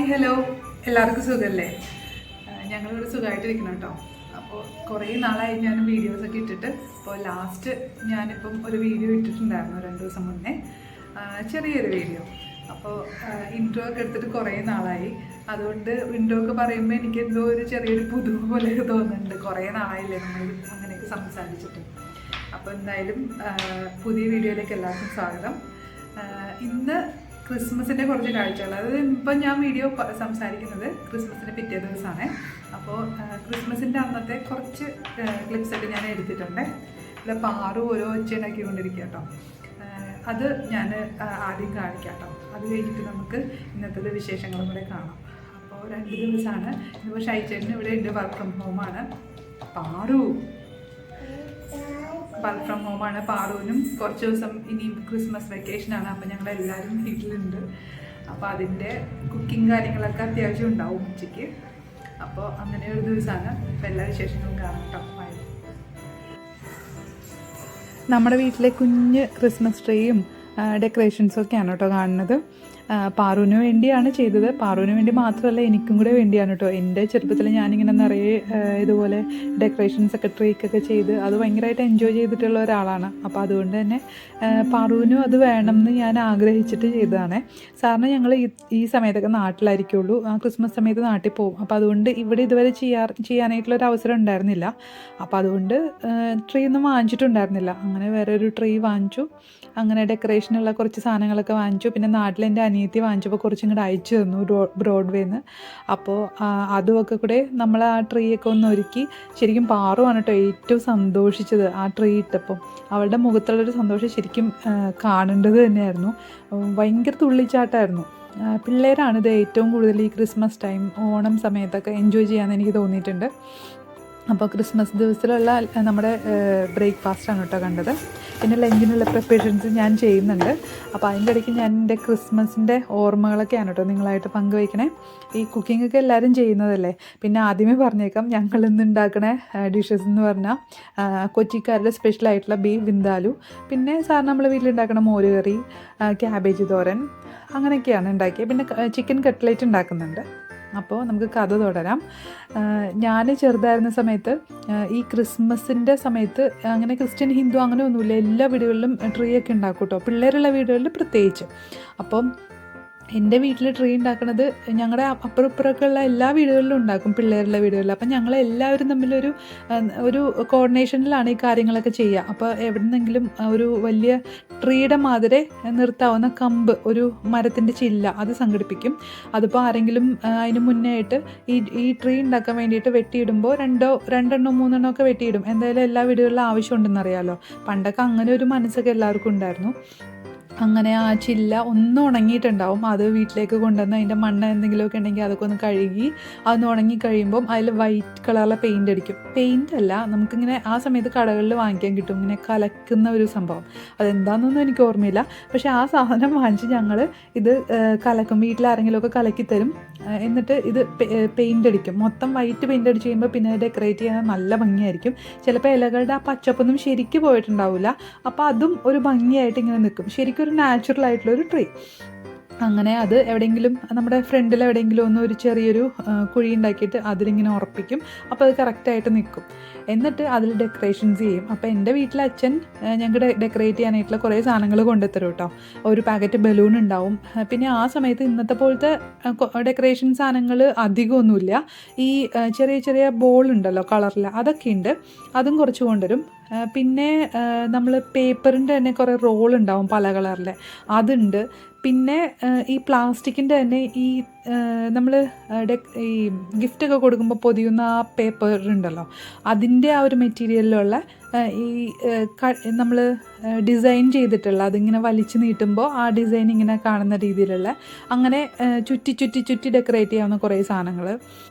Hi hello എല്ലാവർക്കും സുഖമല്ലേ? ഞങ്ങളിവിടെ സുഖമായിട്ടിരിക്കണം കേട്ടോ. അപ്പോൾ കുറേ നാളായി ഞാൻ വീഡിയോസൊക്കെ ഇട്ടിട്ട്. അപ്പോൾ ലാസ്റ്റ് ഞാനിപ്പം ഒരു വീഡിയോ ഇട്ടിട്ടുണ്ടായിരുന്നു 2 ദിവസം മുന്നേ, ചെറിയൊരു വീഡിയോ. അപ്പോൾ ഇൻട്രോ ഒക്കെ എടുത്തിട്ട് കുറേ നാളായി. അതുകൊണ്ട് ഇൻട്രോ ഒക്കെ പറയുമ്പോൾ എനിക്ക് എന്തോ ഒരു ചെറിയൊരു പുതുമ പോലെ തോന്നുന്നുണ്ട്. കുറേ നാളായില്ലേ നമ്മൾ അങ്ങനെയൊക്കെ സംസാരിച്ചിട്ട്. അപ്പോൾ എന്തായാലും പുതിയ വീഡിയോയിലേക്ക് എല്ലാവർക്കും സ്വാഗതം. ഇന്ന് ക്രിസ്മസിൻ്റെ കുറച്ച് കാഴ്ചകൾ, അത് ഇപ്പം ഞാൻ വീഡിയോ സംസാരിക്കുന്നത് ക്രിസ്മസിൻ്റെ പിറ്റേ ദിവസമാണ്. അപ്പോൾ ക്രിസ്മസിൻ്റെ അന്നത്തെ കുറച്ച് ക്ലിപ്സൊക്കെ ഞാൻ എടുത്തിട്ടുണ്ട്. ഇവിടെ പാറു ഓരോ ഒച്ച ഉണ്ടാക്കിക്കൊണ്ടിരിക്കുക കേട്ടോ. അത് ഞാൻ ആദ്യം കാണിക്കാം കേട്ടോ. അത് കഴിഞ്ഞിട്ട് നമുക്ക് ഇന്നത്തെ വിശേഷങ്ങളും കൂടെ കാണാം. അപ്പോൾ 2 ദിവസമാണ്. ഇന്നിപ്പോൾ ഷൈച്ചേട്ടന് ഇവിടെ ഉണ്ട്, വർക്ക് ഫ്രം ഹോമാണ്. വർക്ക് ഫ്രം ഹോമാണ്. പാറുവിനും കുറച്ച് ദിവസം ഇനി ക്രിസ്മസ് വെക്കേഷനാണ്. അപ്പോൾ ഞങ്ങളെല്ലാവരും വീട്ടിലുണ്ട്. അപ്പോൾ അതിൻ്റെ കുക്കിംഗ് കാര്യങ്ങളൊക്കെ അത്യാവശ്യം ഉണ്ടാവും ഉച്ചയ്ക്ക്. അപ്പോൾ അങ്ങനെ ഒരു ദിവസമാണ്. അപ്പോൾ എല്ലാ വിശേഷങ്ങളും കാണാം കേട്ടോ. നമ്മുടെ വീട്ടിലെ കുഞ്ഞ് ക്രിസ്മസ് ട്രീയും ഡെക്കറേഷൻസൊക്കെയാണ് കേട്ടോ കാണുന്നത്. പാറുവിന് വേണ്ടിയാണ് ചെയ്തത്. പാറുവിന് വേണ്ടി മാത്രമല്ല, എനിക്കും കൂടെ വേണ്ടിയാണ് കേട്ടോ. എൻ്റെ ചെറുപ്പത്തിൽ ഞാനിങ്ങനെ നിറയെ ഇതുപോലെ ഡെക്കറേഷൻസൊക്കെ ട്രീക്കൊക്കെ ചെയ്ത് അത് ഭയങ്കരമായിട്ട് എൻജോയ് ചെയ്തിട്ടുള്ള ഒരാളാണ്. അപ്പോൾ അതുകൊണ്ട് തന്നെ പാറുവിനും അത് വേണം എന്ന് ഞാൻ ആഗ്രഹിച്ചിട്ട് ചെയ്തതാണ്. സാറിന് ഞങ്ങൾ ഈ സമയത്തൊക്കെ നാട്ടിലായിരിക്കുള്ളൂ. ക്രിസ്മസ് സമയത്ത് നാട്ടിൽ പോകും. അപ്പോൾ അതുകൊണ്ട് ഇവിടെ ഇതുവരെ ചെയ്യാനായിട്ടുള്ളൊരു അവസരം ഉണ്ടായിരുന്നില്ല. അപ്പോൾ അതുകൊണ്ട് ട്രീ ഒന്നും വാങ്ങിച്ചിട്ടുണ്ടായിരുന്നില്ല. അങ്ങനെ വേറെ ഒരു ട്രീ വാങ്ങിച്ചു. അങ്ങനെ ഡെക്കറേഷനുള്ള കുറച്ച് സാധനങ്ങളൊക്കെ വാങ്ങിച്ചു. പിന്നെ നാട്ടിൽ എൻ്റെ അനിയത്തി വാങ്ങിച്ചപ്പോൾ കുറച്ചും കൂടെ അയച്ചു തന്നു ബ്രോഡ്വേന്ന്. അപ്പോൾ അതുമൊക്കെ കൂടെ നമ്മൾ ആ ട്രീ ഒക്കെ ഒന്ന് ഒരുക്കി. ശരിക്കും പാറുവാണ് കേട്ടോ ഏറ്റവും സന്തോഷിച്ചത് ആ ട്രീ ഇട്ടപ്പോൾ. അവളുടെ മുഖത്തുള്ളൊരു സന്തോഷം ശരിക്കും കാണേണ്ടത് തന്നെയായിരുന്നു. ഭയങ്കര തുള്ളിച്ചാട്ടമായിരുന്നു. പിള്ളേരാണ് ഇത് ഏറ്റവും കൂടുതൽ ഈ ക്രിസ്മസ് ടൈം, ഓണം സമയത്തൊക്കെ എൻജോയ് ചെയ്യാമെന്ന് എനിക്ക് തോന്നിയിട്ടുണ്ട്. അപ്പോൾ ക്രിസ്മസ് ദിവസത്തിലുള്ള നമ്മുടെ ബ്രേക്ക്ഫാസ്റ്റാണ് കേട്ടോ കണ്ടത്. പിന്നെ ലഞ്ചിനുള്ള പ്രിപ്പറേഷൻസ് ഞാൻ ചെയ്യുന്നുണ്ട്. അപ്പോൾ അതിൻ്റെ ഇടയ്ക്ക് ഞാൻ എൻ്റെ ക്രിസ്മസിൻ്റെ ഓർമ്മകളൊക്കെയാണ് കേട്ടോ നിങ്ങളായിട്ട് പങ്കുവയ്ക്കണേ. ഈ കുക്കിങ്ങൊക്കെ എല്ലാവരും ചെയ്യുന്നതല്ലേ. പിന്നെ ആദ്യമേ പറഞ്ഞേക്കാം, ഞങ്ങൾ ഇന്ന് ഉണ്ടാക്കണ ഡിഷസ് എന്ന് പറഞ്ഞാൽ കൊച്ചിക്കാരുടെ സ്പെഷ്യലായിട്ടുള്ള ബീഫ് വിന്താലു, പിന്നെ സാർ നമ്മൾ വീട്ടിലുണ്ടാക്കണ മോരുകറി, ക്യാബേജ് തോരൻ, അങ്ങനെയൊക്കെയാണ് ഉണ്ടാക്കിയത്. പിന്നെ ചിക്കൻ കട്ട്ലേറ്റ് ഉണ്ടാക്കുന്നുണ്ട്. അപ്പോൾ നമുക്ക് കഥ തുടരാം. ഞാൻ ചെറുതായിരുന്ന സമയത്ത് ഈ ക്രിസ്മസിൻ്റെ സമയത്ത് അങ്ങനെ ക്രിസ്ത്യൻ ഹിന്ദു അങ്ങനെ ഒന്നുമില്ല, എല്ലാ വീടുകളിലും ട്രീ ഒക്കെ ഉണ്ടാക്കും കേട്ടോ, പിള്ളേരുള്ള വീടുകളിൽ പ്രത്യേകിച്ച്. അപ്പം എൻ്റെ വീട്ടിൽ ട്രീ ഉണ്ടാക്കുന്നത് ഞങ്ങളുടെ അപ്പുറപ്പുറമൊക്കെ ഉള്ള എല്ലാ വീടുകളിലും ഉണ്ടാക്കും, പിള്ളേരുള്ള വീടുകളിൽ. അപ്പം ഞങ്ങളെല്ലാവരും തമ്മിലൊരു കോർഡിനേഷനിലാണ് ഈ കാര്യങ്ങളൊക്കെ ചെയ്യുക. അപ്പോൾ എവിടെന്നെങ്കിലും ഒരു വലിയ ട്രീയുടെ മാതിരി നിർത്താവുന്ന കമ്പ്, ഒരു മരത്തിൻ്റെ ചില്ല, അത് സംഘടിപ്പിക്കും. അതിപ്പോൾ ആരെങ്കിലും അതിന് മുന്നേ ആയിട്ട് ഈ ട്രീ ഉണ്ടാക്കാൻ വേണ്ടിയിട്ട് വെട്ടിയിടുമ്പോൾ 2 3 ഒക്കെ വെട്ടിയിടും. എന്തായാലും എല്ലാ വീടുകളിലും ആവശ്യമുണ്ടെന്നറിയാമല്ലോ. പണ്ടൊക്കെ അങ്ങനെ ഒരു മനസ്സൊക്കെ എല്ലാവർക്കും ഉണ്ടായിരുന്നു. അങ്ങനെ ആ ചില്ല ഒന്ന് ഉണങ്ങിയിട്ടുണ്ടാവും. അത് വീട്ടിലേക്ക് കൊണ്ടുവന്ന് അതിൻ്റെ മണ്ണ് എന്തെങ്കിലുമൊക്കെ ഉണ്ടെങ്കിൽ അതൊക്കെ ഒന്ന് കഴുകി അതൊന്ന് ഉണങ്ങി കഴിയുമ്പം അതിൽ വൈറ്റ് കളറിലെ പെയിൻ്റ് അടിക്കും. പെയിൻ്റ് അല്ല, നമുക്കിങ്ങനെ ആ സമയത്ത് കടകളിൽ വാങ്ങിക്കാൻ കിട്ടും, ഇങ്ങനെ കലക്കുന്ന ഒരു സംഭവം. അതെന്താണെന്നൊന്നും എനിക്ക് ഓർമ്മയില്ല. പക്ഷേ ആ സാധനം വാങ്ങിച്ച് ഞങ്ങൾ ഇത് കലക്കും. വീട്ടിലാരെങ്കിലുമൊക്കെ കലക്കി തരും. എന്നിട്ട് ഇത് പെയിൻ്റ് അടിക്കും. മൊത്തം വൈറ്റ് പെയിൻ്റ് അടിച്ച് കഴിയുമ്പോൾ പിന്നെ ഡെക്കറേറ്റ് ചെയ്യാൻ നല്ല ഭംഗിയായിരിക്കും. ചിലപ്പോൾ ഇലകളുടെ ആ പച്ചപ്പൊന്നും ശരിക്കും പോയിട്ടുണ്ടാവില്ല. അപ്പോൾ അതും ഒരു ഭംഗിയായിട്ട് ഇങ്ങനെ നിൽക്കും. ശരിക്കും ഒരു നാച്ചുറൽ ആയിട്ടുള്ളൊരു ട്രീ. അങ്ങനെ അത് എവിടെയെങ്കിലും നമ്മുടെ ഫ്രണ്ടിൽ എവിടെയെങ്കിലും ഒന്ന് ഒരു ചെറിയൊരു കുഴി ഉണ്ടാക്കിയിട്ട് അതിലിങ്ങനെ ഉറപ്പിക്കും. അപ്പോൾ അത് കറക്റ്റായിട്ട് നിൽക്കും. എന്നിട്ട് അതിൽ ഡെക്കറേഷൻസ് ചെയ്യും. അപ്പോൾ എൻ്റെ വീട്ടിലെ അച്ഛൻ ഞങ്ങൾക്ക് ഡെക്കറേറ്റ് ചെയ്യാനായിട്ടുള്ള കുറേ സാധനങ്ങൾ കൊണ്ടുത്തരും കേട്ടോ. ഒരു പാക്കറ്റ് ബലൂൺ ഉണ്ടാവും. പിന്നെ ആ സമയത്ത് ഇന്നത്തെ പോലത്തെ ഡെക്കറേഷൻ സാധനങ്ങൾ അധികമൊന്നുമില്ല. ഈ ചെറിയ ചെറിയ ബോൾ ഉണ്ടല്ലോ കളറിൽ, അതൊക്കെ ഉണ്ട്. അതും കുറച്ച് കൊണ്ടുവരും. പിന്നെ നമ്മൾ പേപ്പറിൻ്റെ തന്നെ കുറേ റോൾ ഉണ്ടാവും പല കളറിൽ, അതുണ്ട്. പിന്നെ ഈ പ്ലാസ്റ്റിക്കിൻ്റെ തന്നെ ഈ നമ്മൾ ഈ ഗിഫ്റ്റൊക്കെ കൊടുക്കുമ്പോൾ പൊതിയുന്ന ആ പേപ്പർ ഉണ്ടല്ലോ, അതിൻ്റെ ആ ഒരു മെറ്റീരിയലിലുള്ള ഈ നമ്മൾ ഡിസൈൻ ചെയ്തിട്ടുള്ള, അതിങ്ങനെ വലിച്ചു നീട്ടുമ്പോൾ ആ ഡിസൈൻ ഇങ്ങനെ കാണുന്ന രീതിയിലുള്ള, അങ്ങനെ ചുറ്റി ചുറ്റി ചുറ്റി ഡെക്കറേറ്റ് ചെയ്യാവുന്ന കുറേ സാധനങ്ങൾ.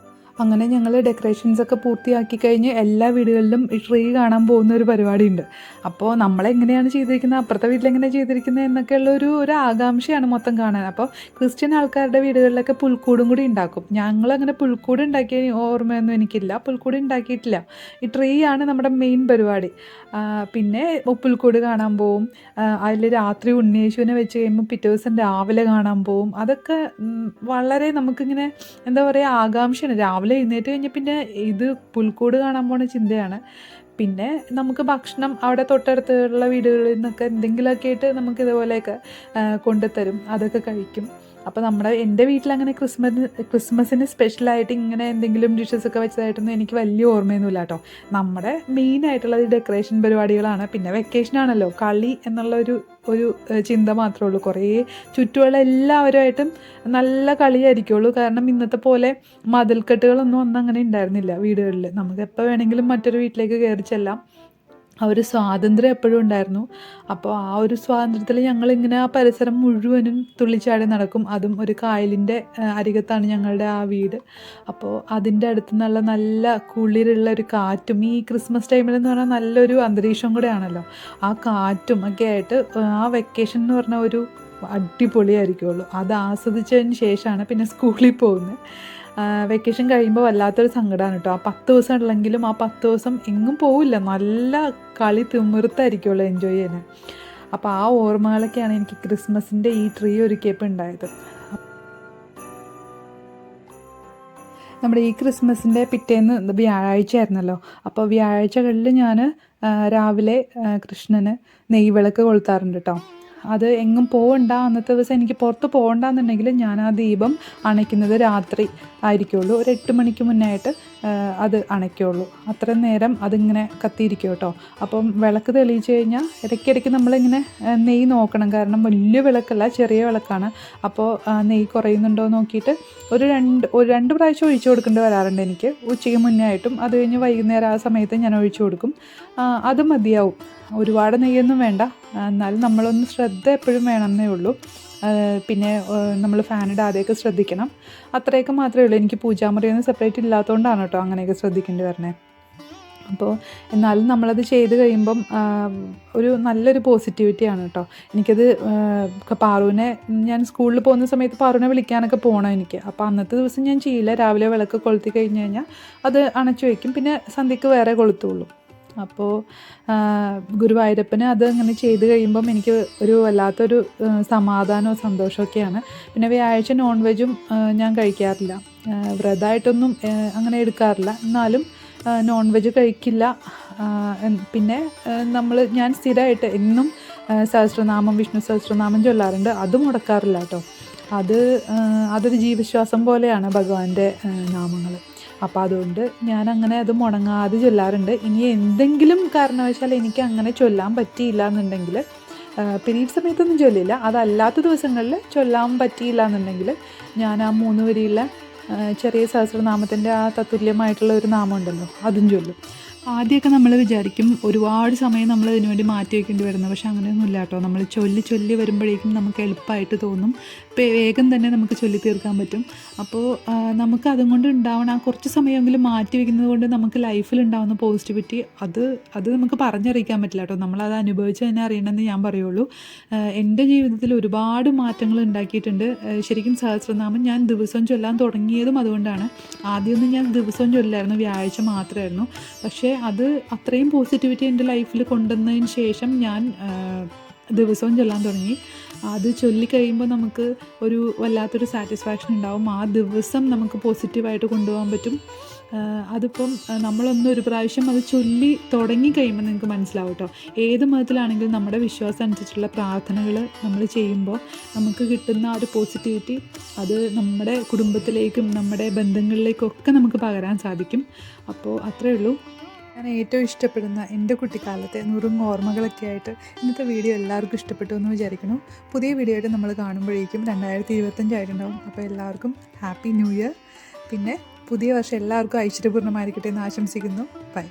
അങ്ങനെ ഞങ്ങൾ ഡെക്കറേഷൻസൊക്കെ പൂർത്തിയാക്കി കഴിഞ്ഞ് എല്ലാ വീടുകളിലും ഈ ട്രീ കാണാൻ പോകുന്ന ഒരു പരിപാടിയുണ്ട്. അപ്പോൾ നമ്മളെങ്ങനെയാണ് ചെയ്തിരിക്കുന്നത്, അപ്പുറത്തെ വീട്ടിലെങ്ങനെയാണ് ചെയ്തിരിക്കുന്നത് എന്നൊക്കെയുള്ള ഒരു ആകാംക്ഷയാണ് മൊത്തം കാണാൻ. അപ്പോൾ ക്രിസ്ത്യൻ ആൾക്കാരുടെ വീടുകളിലൊക്കെ പുൽക്കൂടും കൂടി ഉണ്ടാക്കും. ഞങ്ങളങ്ങനെ പുൽക്കൂട് ഉണ്ടാക്കിയ ഓർമ്മയൊന്നും എനിക്കില്ല, പുൽക്കൂട് ഉണ്ടാക്കിയിട്ടില്ല. ഈ ട്രീ ആണ് നമ്മുടെ മെയിൻ പരിപാടി. പിന്നെ പുൽക്കൂട് കാണാൻ പോവും. അതിൽ രാത്രി ഉണ്ണിയേശുവിനെ വെച്ച് കഴിയുമ്പോൾ പിറ്റേ ദിവസം രാവിലെ കാണാൻ പോവും. അതൊക്കെ വളരെ നമുക്കിങ്ങനെ എന്താ പറയുക, ആകാംക്ഷയാണ്. രാവിലെ എഴുന്നേറ്റ് കഴിഞ്ഞാൽ പിന്നെ ഇത് പുൽക്കൂട് കാണാൻ പോണ ചിന്തയാണ്. പിന്നെ നമുക്ക് ഭക്ഷണം അവിടെ തൊട്ടടുത്തുള്ള വീടുകളിൽ നിന്നൊക്കെ എന്തെങ്കിലുമൊക്കെ ആയിട്ട് നമുക്ക് ഇതുപോലെയൊക്കെ കൊണ്ടുത്തരും, അതൊക്കെ കഴിക്കും. അപ്പോൾ എൻ്റെ വീട്ടിലങ്ങനെ ക്രിസ്മസിന് സ്പെഷ്യലായിട്ട് ഇങ്ങനെ എന്തെങ്കിലും ഡിഷസൊക്കെ വെച്ചതായിട്ടൊന്നും എനിക്ക് വലിയ ഓർമ്മയൊന്നുമില്ല കേട്ടോ. നമ്മുടെ മെയിനായിട്ടുള്ളത് ഡെക്കറേഷൻ പരിപാടികളാണ്. പിന്നെ വെക്കേഷനാണല്ലോ, കളി എന്നുള്ള ഒരു ചിന്ത മാത്രമേ ഉള്ളൂ. കുറേ ചുറ്റുമുള്ള എല്ലാവരുമായിട്ടും നല്ല കളിയായിരിക്കുള്ളൂ. കാരണം ഇന്നത്തെ പോലെ മതിൽക്കെട്ടുകളൊന്നും അന്ന് അങ്ങനെ ഉണ്ടായിരുന്നില്ല വീടുകളിൽ. നമുക്ക് എപ്പോൾ വേണമെങ്കിലും മറ്റൊരു വീട്ടിലേക്ക് കയറി ചെല്ലാം. ആ ഒരു സ്വാതന്ത്ര്യം എപ്പോഴും ഉണ്ടായിരുന്നു. അപ്പോൾ ആ ഒരു സ്വാതന്ത്ര്യത്തിൽ ഞങ്ങളിങ്ങനെ ആ പരിസരം മുഴുവനും തുള്ളിച്ചാടി നടക്കും. അതും ഒരു കായലിൻ്റെ അരികത്താണ് ഞങ്ങളുടെ ആ വീട്. അപ്പോൾ അതിൻ്റെ അടുത്ത് നിന്നുള്ള നല്ല കുളിരുള്ള ഒരു കാറ്റും, ഈ ക്രിസ്മസ് ടൈമിലെന്ന് പറഞ്ഞാൽ നല്ലൊരു അന്തരീക്ഷം കൂടെ ആണല്ലോ, ആ കാറ്റും ഒക്കെ ആയിട്ട് ആ വെക്കേഷൻ എന്ന് പറഞ്ഞാൽ ഒരു അടിപൊളിയായിരിക്കുള്ളൂ. അത് ആസ്വദിച്ചതിന് ശേഷമാണ് പിന്നെ സ്കൂളിൽ പോകുന്നത്. വെക്കേഷൻ കഴിയുമ്പോൾ വല്ലാത്തൊരു സങ്കടമാണ് കേട്ടോ. ആ 10 ദിവസം ഉള്ളെങ്കിലും ആ 10 ദിവസം എങ്ങും പോവില്ല, നല്ല കളി തിമിർത്തായിരിക്കുമല്ലോ എൻജോയ് ചെയ്യാൻ. അപ്പോൾ ആ ഓർമ്മകളൊക്കെയാണ് എനിക്ക് ക്രിസ്മസിൻ്റെ ഈ ട്രീ ഒരുക്കിയപ്പോൾ ഉണ്ടായത്. നമ്മുടെ ഈ ക്രിസ്മസിൻ്റെ പിറ്റേന്ന് വ്യാഴാഴ്ച ആയിരുന്നല്ലോ. അപ്പോൾ വ്യാഴാഴ്ചകളിൽ ഞാൻ രാവിലെ കൃഷ്ണന് നെയ്വിളക്ക് കൊളുത്താറുണ്ട് കേട്ടോ. അത് എങ്ങും പോകണ്ട, അന്നത്തെ ദിവസം എനിക്ക് പുറത്ത് പോകണ്ടെന്നുണ്ടെങ്കിൽ ഞാൻ ആ ദീപം അണയ്ക്കുന്നത് രാത്രി ആയിരിക്കുള്ളൂ. ഒരു 8 മണിക്ക് മുന്നായിട്ട് അത് അണയ്ക്കുള്ളൂ. അത്രയും നേരം അതിങ്ങനെ കത്തിയിരിക്കും കേട്ടോ. അപ്പം വിളക്ക് തെളിയിച്ച് കഴിഞ്ഞാൽ ഇടയ്ക്കിടയ്ക്ക് നമ്മളിങ്ങനെ നെയ്യ് നോക്കണം. കാരണം വലിയ വിളക്കല്ല, ചെറിയ വിളക്കാണ്. അപ്പോൾ നെയ്യ് കുറയുന്നുണ്ടോ നോക്കിയിട്ട് ഒരു രണ്ട് പ്രാവശ്യം ഒഴിച്ചു കൊടുക്കേണ്ടി വരാറുണ്ട് എനിക്ക്, ഉച്ചയ്ക്ക് മുന്നേ ആയിട്ടും. അത് കഴിഞ്ഞ് വൈകുന്നേരം ആ സമയത്ത് ഞാൻ ഒഴിച്ചു കൊടുക്കും. അത് മതിയാവും, ഒരുപാട് നെയ്യൊന്നും വേണ്ട. എന്നാലും നമ്മളൊന്ന് ശ്രദ്ധ എപ്പോഴും വേണമെന്നേ ഉള്ളൂ. പിന്നെ നമ്മൾ ഫാനിൻ്റെ ആദ്യമൊക്കെ ശ്രദ്ധിക്കണം. അത്രയൊക്കെ മാത്രമേ ഉള്ളൂ. എനിക്ക് പൂജാമുറിയൊന്നും സെപ്പറേറ്റ് ഇല്ലാത്തതുകൊണ്ടാണ് കേട്ടോ അങ്ങനെയൊക്കെ ശ്രദ്ധിക്കേണ്ടി വരണേ. അപ്പോൾ എന്നാലും നമ്മളത് ചെയ്ത് കഴിയുമ്പം നല്ലൊരു പോസിറ്റിവിറ്റിയാണ് കേട്ടോ. എനിക്കത് പാറുവിനെ, ഞാൻ സ്കൂളിൽ പോകുന്ന സമയത്ത് പാറുവിനെ വിളിക്കാനൊക്കെ പോകണം എനിക്ക്. അപ്പോൾ അന്നത്തെ ദിവസം ഞാൻ ചെയ്യില്ല. രാവിലെ വിളക്ക് കൊളുത്തി കഴിഞ്ഞ് കഴിഞ്ഞാൽ അത് അണച്ചു വയ്ക്കും. പിന്നെ സന്ധ്യക്ക് വേറെ കൊളുത്തുള്ളൂ. അപ്പോൾ ഗുരുവായൂരപ്പന് അത് അങ്ങനെ ചെയ്ത് കഴിയുമ്പം എനിക്ക് ഒരു വല്ലാത്തൊരു സമാധാനവും സന്തോഷമൊക്കെയാണ്. പിന്നെ വ്യാഴാഴ്ച നോൺ വെജും ഞാൻ കഴിക്കാറില്ല, വ്രതമായിട്ടൊന്നും അങ്ങനെ എടുക്കാറില്ല. എന്നാലും നോൺ വെജ് കഴിക്കില്ല. പിന്നെ ഞാൻ സ്ഥിരമായിട്ട് എന്നും സഹസ്രനാമം, വിഷ്ണു സഹസ്രനാമം ചൊല്ലാറുണ്ട്. അത് മുടക്കാറില്ല കേട്ടോ. അതൊരു ജീവശ്വാസം പോലെയാണ് ഭഗവാന്റെ നാമങ്ങൾ. അപ്പോൾ അതുകൊണ്ട് ഞാനങ്ങനെ അത് മുടങ്ങാതെ ചൊല്ലാറുണ്ട്. ഇനി എന്തെങ്കിലും കാരണവശാൽ എനിക്ക് അങ്ങനെ ചൊല്ലാൻ പറ്റിയില്ല എന്നുണ്ടെങ്കിൽ, പീരീഡ് സമയത്തൊന്നും ചൊല്ലില്ല, അതല്ലാത്ത ദിവസങ്ങളിൽ ചൊല്ലാൻ പറ്റിയില്ല എന്നുണ്ടെങ്കിൽ ഞാൻ ആ 3 വരിയുള്ള ചെറിയ സഹസ്രനാമത്തിൻ്റെ ആ തത്തുല്യമായിട്ടുള്ള ഒരു നാമം ഉണ്ടല്ലോ, അതും ചൊല്ലും. ആദ്യമൊക്കെ നമ്മൾ വിചാരിക്കും ഒരുപാട് സമയം നമ്മൾ ഇതിനു വേണ്ടി മാറ്റി വയ്ക്കേണ്ടി വരുന്നത്. പക്ഷെ അങ്ങനെയൊന്നും ഇല്ല കേട്ടോ. നമ്മൾ ചൊല്ലി വരുമ്പോഴേക്കും നമുക്ക് എളുപ്പമായിട്ട് തോന്നും. വേഗം തന്നെ നമുക്ക് ചൊല്ലി തീർക്കാൻ പറ്റും. അപ്പോൾ നമുക്ക് അതുകൊണ്ട് ഉണ്ടാവണം, ആ കുറച്ച് സമയമെങ്കിലും മാറ്റി വയ്ക്കുന്നത് കൊണ്ട് നമുക്ക് ലൈഫിൽ ഉണ്ടാകുന്ന പോസിറ്റിവിറ്റി അത് നമുക്ക് പറഞ്ഞറിയിക്കാൻ പറ്റില്ല കേട്ടോ. നമ്മളത് അനുഭവിച്ച് തന്നെ അറിയണമെന്ന് ഞാൻ പറയുള്ളൂ. എൻ്റെ ജീവിതത്തിൽ ഒരുപാട് മാറ്റങ്ങൾ ഉണ്ടാക്കിയിട്ടുണ്ട്. ശരിക്കും സഹസ്രനാമം ഞാൻ ദിവസവും ചൊല്ലാൻ തുടങ്ങിയതും അതുകൊണ്ടാണ്. ആദ്യമൊന്നും ഞാൻ ദിവസവും ചൊല്ലായിരുന്നു, വ്യാഴാഴ്ച മാത്രമായിരുന്നു. പക്ഷേ അത് അത്രയും പോസിറ്റിവിറ്റി എൻ്റെ ലൈഫിൽ കൊണ്ടുവന്നതിന് ശേഷം ഞാൻ ദിവസവും ചൊല്ലാൻ തുടങ്ങി. അത് ചൊല്ലിക്കഴിയുമ്പോൾ നമുക്ക് വല്ലാത്തൊരു സാറ്റിസ്ഫാക്ഷൻ ഉണ്ടാവും. ആ ദിവസം നമുക്ക് പോസിറ്റീവായിട്ട് കൊണ്ടുപോകാൻ പറ്റും. അതിപ്പം ഒരു പ്രാവശ്യം അത് ചൊല്ലി തുടങ്ങി കഴിയുമ്പോൾ നിങ്ങൾക്ക് മനസ്സിലാവും കേട്ടോ. ഏത് മതത്തിലാണെങ്കിലും നമ്മുടെ വിശ്വാസം അനുസരിച്ചുള്ള പ്രാർത്ഥനകൾ നമ്മൾ ചെയ്യുമ്പോൾ നമുക്ക് കിട്ടുന്ന ആ ഒരു പോസിറ്റിവിറ്റി അത് നമ്മുടെ കുടുംബത്തിലേക്കും നമ്മുടെ ബന്ധങ്ങളിലേക്കും ഒക്കെ നമുക്ക് പകരാൻ സാധിക്കും. അപ്പോൾ അത്രയേ ഉള്ളൂ. ഞാൻ ഏറ്റവും ഇഷ്ടപ്പെടുന്ന എൻ്റെ കുട്ടിക്കാലത്തെ നുറുങ്ങ് ഓർമ്മകളൊക്കെ ആയിട്ട് ഇന്നത്തെ വീഡിയോ എല്ലാവർക്കും ഇഷ്ടപ്പെട്ടു എന്ന് വിചാരിക്കുന്നു. പുതിയ വീഡിയോ ആയിട്ട് നമ്മൾ കാണുമ്പോഴേക്കും 2025 ആയിട്ടുണ്ടാവും. അപ്പോൾ എല്ലാവർക്കും ഹാപ്പി ന്യൂ ഇയർ. പിന്നെ പുതിയ വർഷം എല്ലാവർക്കും ഐശ്വര്യപൂർണ്ണമായിരിക്കട്ടെ എന്ന് ആശംസിക്കുന്നു. ബൈ.